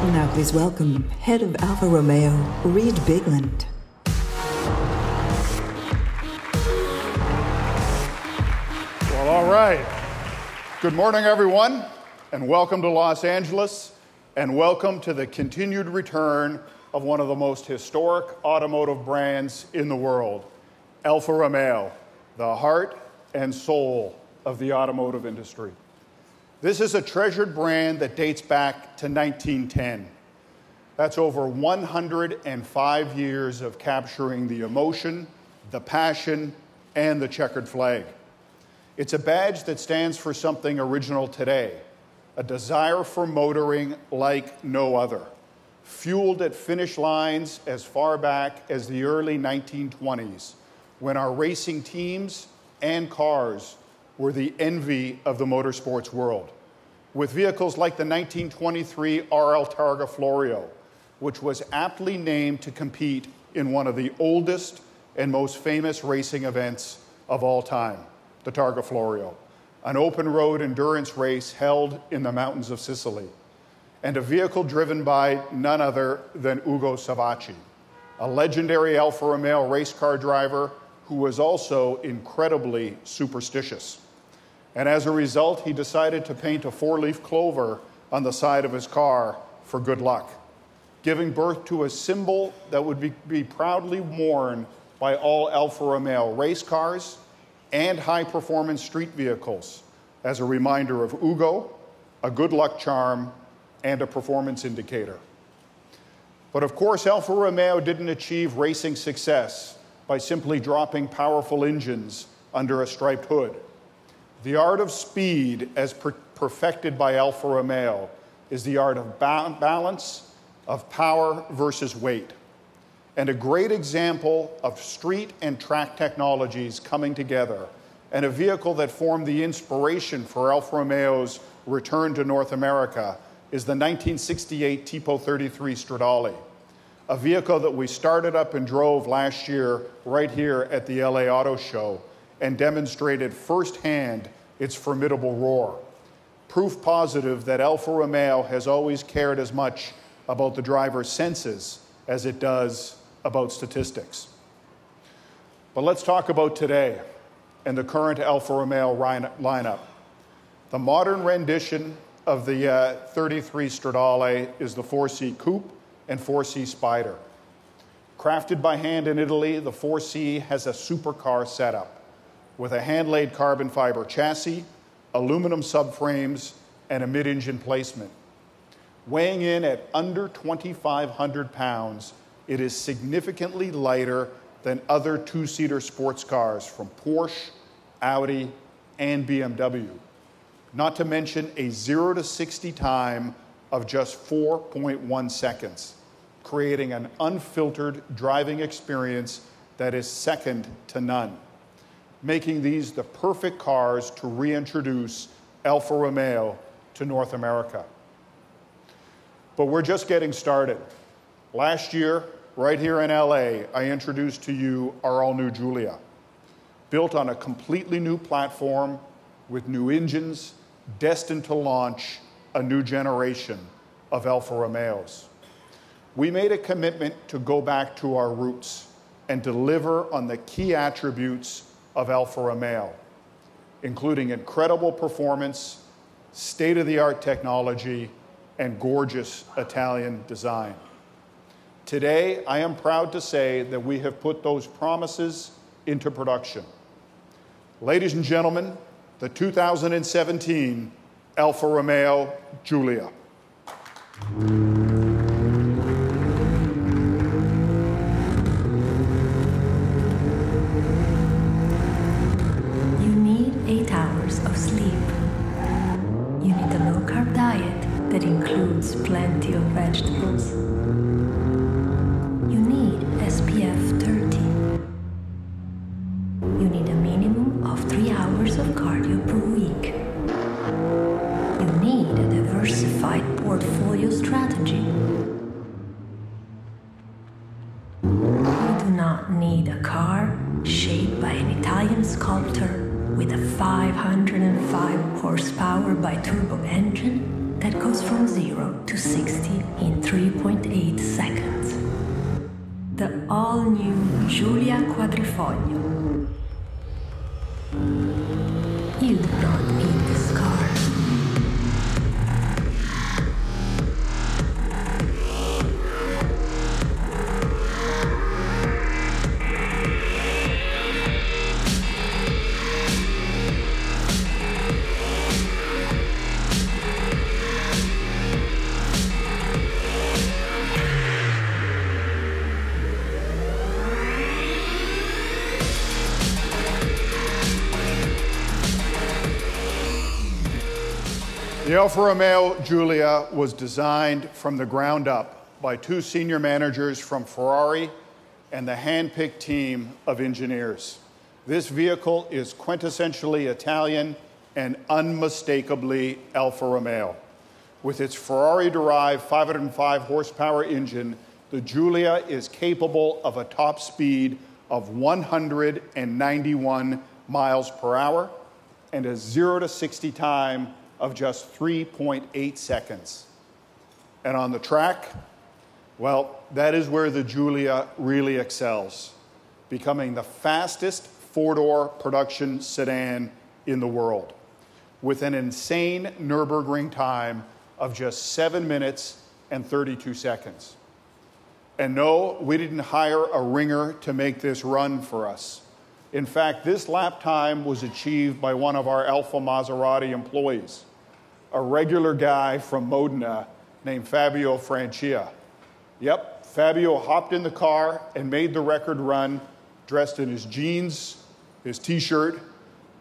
Now please welcome Head of Alfa Romeo, Reed Bigland. Well, all right. Good morning, everyone, and welcome to Los Angeles, and welcome to the continued return of one of the most historic automotive brands in the world, Alfa Romeo, the heart and soul of the automotive industry. This is a treasured brand that dates back to 1910. That's over 105 years of capturing the emotion, the passion, and the checkered flag. It's a badge that stands for something original today, a desire for motoring like no other, fueled at finish lines as far back as the early 1920s, when our racing teams and cars were the envy of the motorsports world, with vehicles like the 1923 RL Targa Florio, which was aptly named to compete in one of the oldest and most famous racing events of all time, the Targa Florio, an open-road endurance race held in the mountains of Sicily, and a vehicle driven by none other than Ugo Savacci, a legendary Alfa Romeo race car driver who was also incredibly superstitious. And as a result, he decided to paint a four-leaf clover on the side of his car for good luck, giving birth to a symbol that would be proudly worn by all Alfa Romeo race cars and high-performance street vehicles as a reminder of Ugo, a good luck charm, and a performance indicator. But of course, Alfa Romeo didn't achieve racing success by simply dropping powerful engines under a striped hood. The art of speed, as perfected by Alfa Romeo, is the art of balance, of power versus weight, and a great example of street and track technologies coming together, and a vehicle that formed the inspiration for Alfa Romeo's return to North America is the 1968 Tipo 33 Stradale, a vehicle that we started up and drove last year right here at the LA Auto Show, and demonstrated firsthand its formidable roar. Proof positive that Alfa Romeo has always cared as much about the driver's senses as it does about statistics. But let's talk about today and the current Alfa Romeo lineup. The modern rendition of the 33 Stradale is the 4C Coupe and 4C Spider. Crafted by hand in Italy, the 4C has a supercar setup with a hand-laid carbon fiber chassis, aluminum subframes, and a mid-engine placement. Weighing in at under 2,500 pounds, it is significantly lighter than other two-seater sports cars from Porsche, Audi, and BMW, not to mention a 0 to 60 time of just 4.1 seconds, creating an unfiltered driving experience that is second to none, making these the perfect cars to reintroduce Alfa Romeo to North America. But we're just getting started. Last year, right here in LA, I introduced to you our all-new Giulia, built on a completely new platform with new engines, destined to launch a new generation of Alfa Romeos. We made a commitment to go back to our roots and deliver on the key attributes of Alfa Romeo, including incredible performance, state-of-the-art technology, and gorgeous Italian design. Today, I am proud to say that we have put those promises into production. Ladies and gentlemen, the 2017 Alfa Romeo Giulia. You need 8 hours of sleep. You need a low-carb diet that includes plenty of vegetables. You need SPF 30. You need a minimum of 3 hours of cardio per week. You need a diversified portfolio strategy. You do not need a car shaped by an Italian sculptor with a 505 horsepower bi-turbo engine that goes from 0 to 60 in 3.8 seconds. The all-new Giulia Quadrifoglio. You do not need this car. The Alfa Romeo Giulia was designed from the ground up by two senior managers from Ferrari and the hand-picked team of engineers. This vehicle is quintessentially Italian and unmistakably Alfa Romeo. With its Ferrari-derived 505 horsepower engine, the Giulia is capable of a top speed of 191 miles per hour and a 0 to 60 time of just 3.8 seconds. And on the track, well, that is where the Giulia really excels, becoming the fastest four-door production sedan in the world, with an insane Nürburgring time of just 7 minutes and 32 seconds. And no, we didn't hire a ringer to make this run for us. In fact, this lap time was achieved by one of our Alfa Maserati employees, a regular guy from Modena named Fabio Francia. Yep, Fabio hopped in the car and made the record run dressed in his jeans, his t-shirt,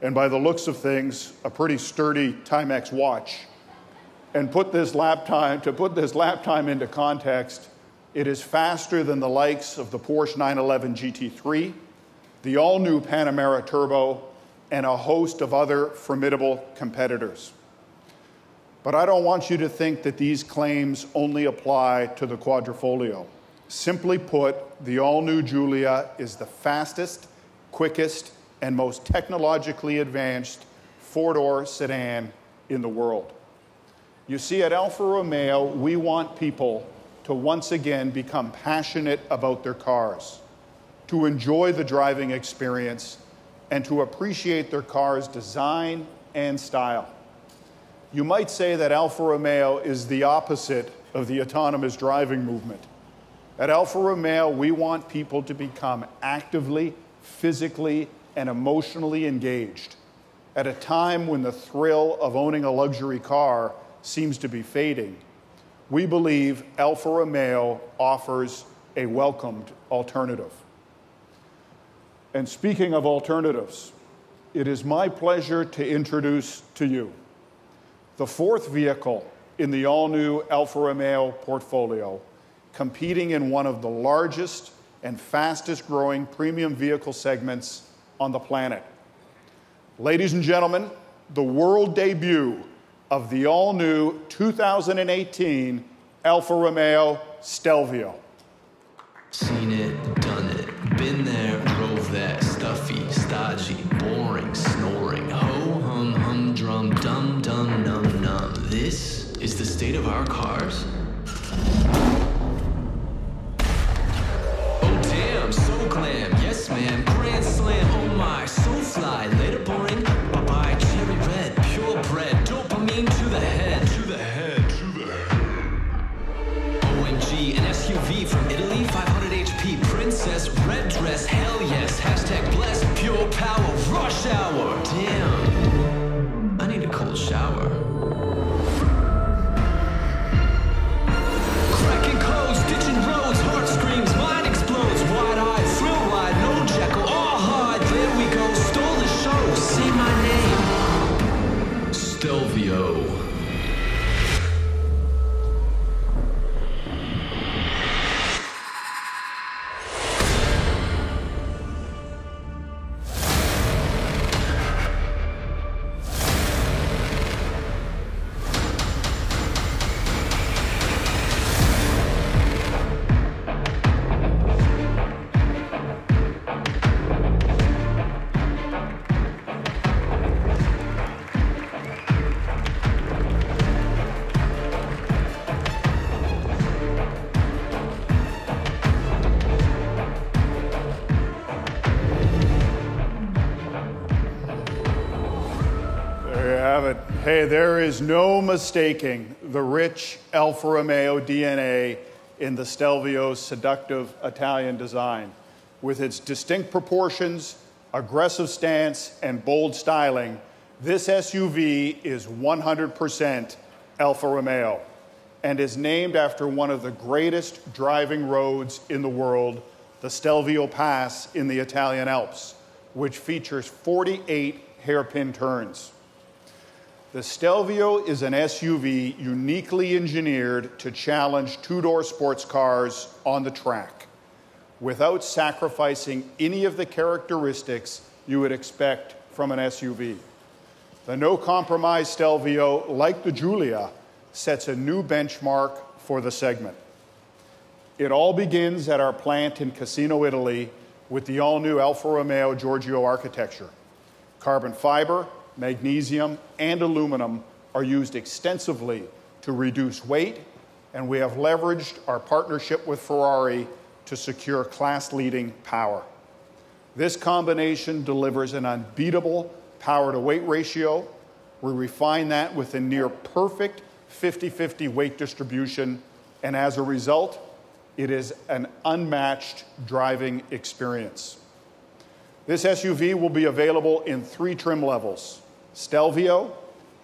and by the looks of things, a pretty sturdy Timex watch. And to put this lap time into context, it is faster than the likes of the Porsche 911 GT3, the all-new Panamera Turbo, and a host of other formidable competitors. But I don't want you to think that these claims only apply to the Quadrifoglio. Simply put, the all-new Giulia is the fastest, quickest, and most technologically advanced four-door sedan in the world. You see, at Alfa Romeo, we want people to once again become passionate about their cars, to enjoy the driving experience, and to appreciate their car's design and style. You might say that Alfa Romeo is the opposite of the autonomous driving movement. At Alfa Romeo, we want people to become actively, physically, and emotionally engaged at a time when the thrill of owning a luxury car seems to be fading. We believe Alfa Romeo offers a welcomed alternative. And speaking of alternatives, it is my pleasure to introduce to you the fourth vehicle in the all-new Alfa Romeo portfolio, competing in one of the largest and fastest-growing premium vehicle segments on the planet. Ladies and gentlemen, the world debut of the all-new 2018 Alfa Romeo Stelvio. Seen it, done it, been there, drove that, stuffy, stodgy, boring, snoring, ho-hum, humdrum, dum-dum, num-num. This is the state of our cars? Oh damn, so glam, yes ma'am, grand slam, oh my, so fly, later boring, bye-bye, cherry red, purebred, dopamine to the head, to the head, to the head. OMG, an SUV from Italy, 500 HP, princess, red dress, hell yes, hashtag blessed, pure power, rush hour, damn, I need a cold shower. Cracking codes, ditching roads, heart screams, mind explodes, wide-eyed, thrill ride, no jackal, all hard, there we go, stole the show, say my name, Stelvio. Hey, there is no mistaking the rich Alfa Romeo DNA in the Stelvio's seductive Italian design. With its distinct proportions, aggressive stance, and bold styling, this SUV is 100% Alfa Romeo and is named after one of the greatest driving roads in the world, the Stelvio Pass in the Italian Alps, which features 48 hairpin turns. The Stelvio is an SUV uniquely engineered to challenge two-door sports cars on the track without sacrificing any of the characteristics you would expect from an SUV. The no-compromise Stelvio, like the Giulia, sets a new benchmark for the segment. It all begins at our plant in Cassino, Italy, with the all-new Alfa Romeo Giorgio architecture. Carbon fiber, magnesium, and aluminum are used extensively to reduce weight, and we have leveraged our partnership with Ferrari to secure class-leading power. This combination delivers an unbeatable power-to-weight ratio. We refine that with a near-perfect 50-50 weight distribution, and as a result, it is an unmatched driving experience. This SUV will be available in 3 trim levels: Stelvio,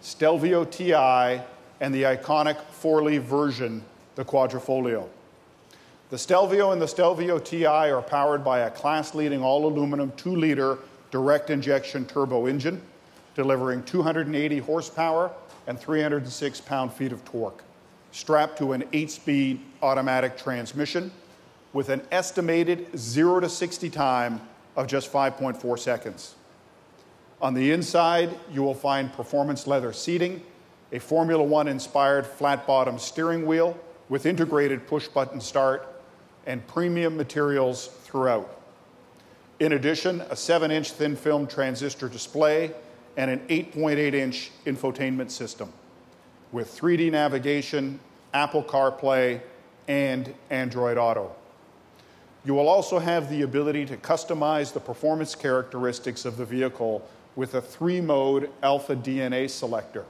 Stelvio TI, and the iconic 4-leaf version, the Quadrifoglio. The Stelvio and the Stelvio TI are powered by a class-leading all-aluminum 2-liter direct injection turbo engine, delivering 280 horsepower and 306 pound-feet of torque, strapped to an 8-speed automatic transmission with an estimated 0 to 60 time of just 5.4 seconds. On the inside, you will find performance leather seating, a Formula One-inspired flat-bottom steering wheel with integrated push-button start, and premium materials throughout. In addition, a 7-inch thin-film transistor display and an 8.8-inch infotainment system with 3D navigation, Apple CarPlay, and Android Auto. You will also have the ability to customize the performance characteristics of the vehicle with a 3-mode Alpha DNA selector.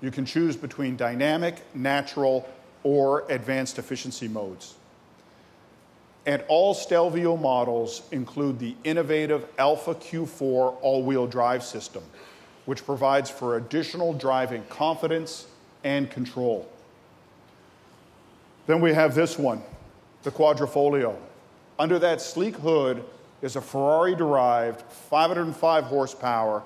You can choose between dynamic, natural, or advanced efficiency modes. And all Stelvio models include the innovative Alpha Q4 all-wheel drive system, which provides for additional driving confidence and control. Then we have this one, the Quadrifoglio. Under that sleek hood is a Ferrari-derived 505 horsepower,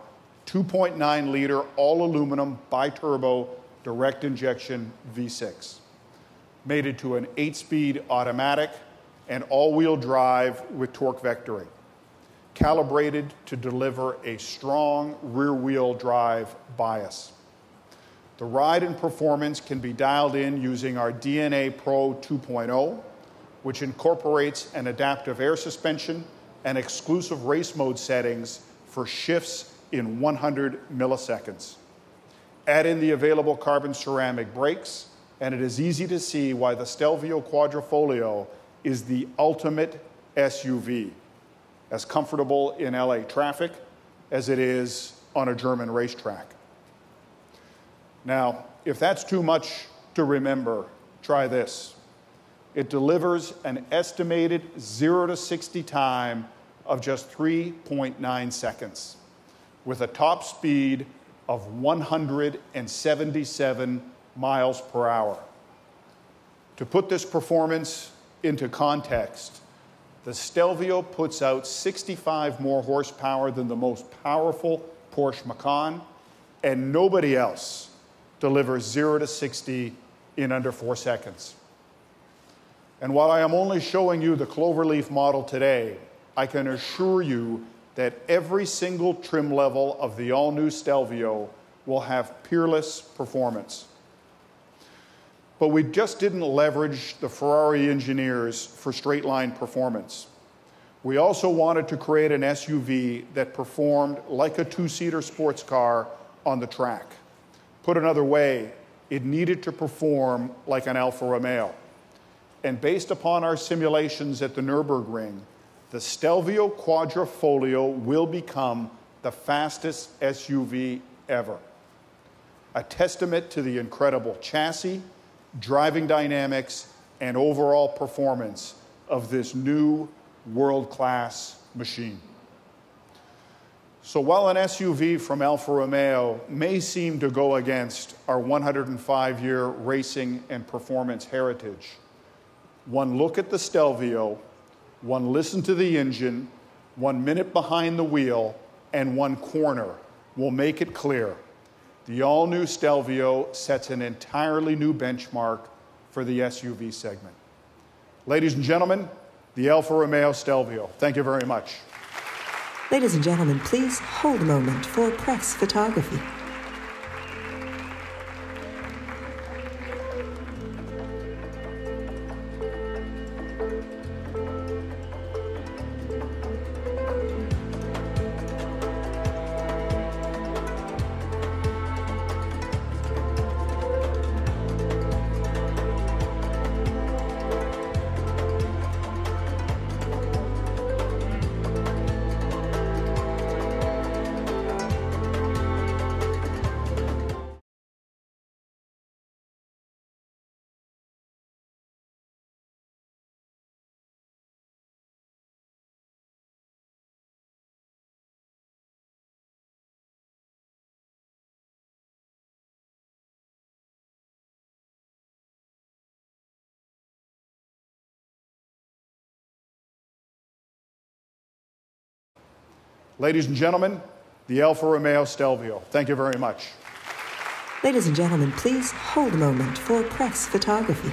2.9-liter all-aluminum biturbo direct injection V6, mated to an 8-speed automatic and all-wheel drive with torque vectoring, calibrated to deliver a strong rear-wheel drive bias. The ride and performance can be dialed in using our DNA Pro 2.0, which incorporates an adaptive air suspension and exclusive race mode settings for shifts in 100 milliseconds. Add in the available carbon ceramic brakes, and it is easy to see why the Stelvio Quadrifoglio is the ultimate SUV, as comfortable in LA traffic as it is on a German racetrack. Now, if that's too much to remember, try this. It delivers an estimated 0 to 60 time of just 3.9 seconds, with a top speed of 177 miles per hour. To put this performance into context, the Stelvio puts out 65 more horsepower than the most powerful Porsche Macan, and nobody else delivers 0 to 60 in under 4 seconds. And while I am only showing you the Cloverleaf model today, I can assure you that every single trim level of the all-new Stelvio will have peerless performance. But we just didn't leverage the Ferrari engineers for straight-line performance. We also wanted to create an SUV that performed like a 2-seater sports car on the track. Put another way, it needed to perform like an Alfa Romeo. And based upon our simulations at the Nürburgring, the Stelvio Quadrifoglio will become the fastest SUV ever. a testament to the incredible chassis, driving dynamics, and overall performance of this new world-class machine. So while an SUV from Alfa Romeo may seem to go against our 105-year racing and performance heritage, one look at the Stelvio, one listen to the engine, 1 minute behind the wheel, and one corner will make it clear. The all-new Stelvio sets an entirely new benchmark for the SUV segment. Ladies and gentlemen, the Alfa Romeo Stelvio. Thank you very much. Ladies and gentlemen, please hold a moment for press photography. Ladies and gentlemen, the Alfa Romeo Stelvio. Thank you very much. Ladies and gentlemen, please hold a moment for press photography.